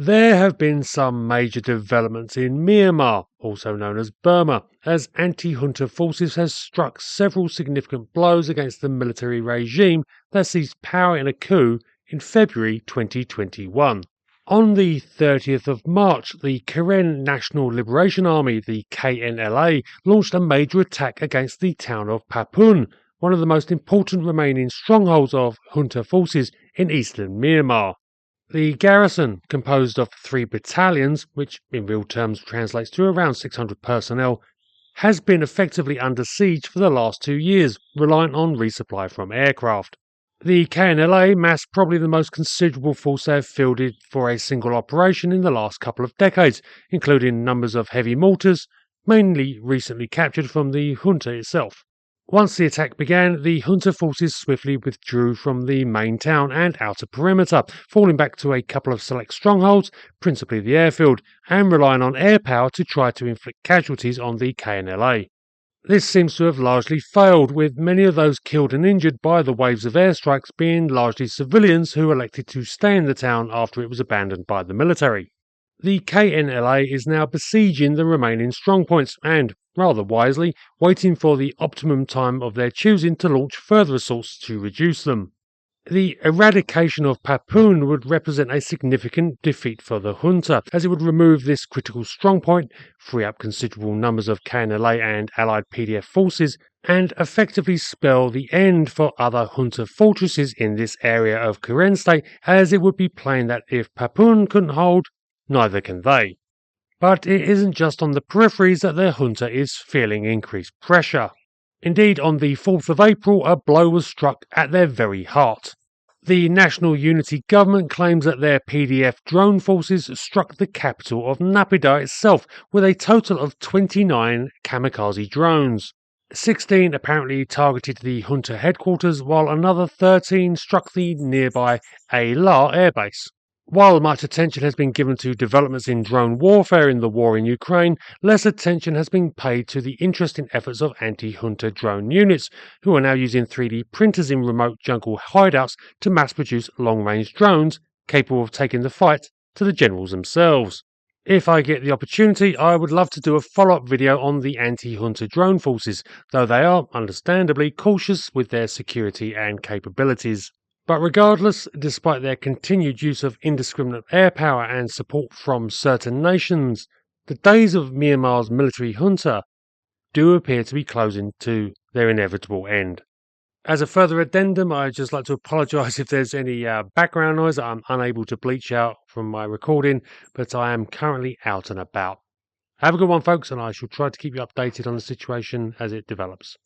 There have been some major developments in Myanmar, also known as Burma, as anti-junta forces has struck several significant blows against the military regime that seized power in a coup in February 2021. On the 30th of March, the Karen National Liberation Army, the KNLA, launched a major attack against the town of Hpapun, one of the most important remaining strongholds of junta forces in eastern Myanmar. The garrison, composed of 3 battalions, which in real terms translates to around 600 personnel, has been effectively under siege for the last 2 years, reliant on resupply from aircraft. The KNLA massed probably the most considerable force they have fielded for a single operation in the last couple of decades, including numbers of heavy mortars, mainly recently captured from the junta itself. Once the attack began, the junta forces swiftly withdrew from the main town and outer perimeter, falling back to a couple of select strongholds, principally the airfield, and relying on air power to try to inflict casualties on the KNLA. This seems to have largely failed, with many of those killed and injured by the waves of airstrikes being largely civilians who elected to stay in the town after it was abandoned by the military. The KNLA is now besieging the remaining strongpoints and, rather wisely, waiting for the optimum time of their choosing to launch further assaults to reduce them. The eradication of Hpapun would represent a significant defeat for the junta, as it would remove this critical strongpoint, free up considerable numbers of KNLA and allied PDF forces, and effectively spell the end for other junta fortresses in this area of Karen State, as it would be plain that if Hpapun couldn't hold, neither can they. But it isn't just on the peripheries that the junta is feeling increased pressure. Indeed, on the 4th of April, a blow was struck at their very heart. The National Unity Government claims that their PDF drone forces struck the capital of Naypyitaw itself with a total of 29 kamikaze drones. 16 apparently targeted the junta headquarters, while another 13 struck the nearby Ayla airbase. While much attention has been given to developments in drone warfare in the war in Ukraine, less attention has been paid to the interesting efforts of anti-junta drone units, who are now using 3D printers in remote jungle hideouts to mass-produce long-range drones capable of taking the fight to the generals themselves. If I get the opportunity, I would love to do a follow-up video on the anti-junta drone forces, though they are, understandably, cautious with their security and capabilities. But regardless, despite their continued use of indiscriminate air power and support from certain nations, the days of Myanmar's military junta do appear to be closing to their inevitable end. As a further addendum, I'd just like to apologise if there's any background noise that I'm unable to bleach out from my recording, but I am currently out and about. Have a good one, folks, and I shall try to keep you updated on the situation as it develops.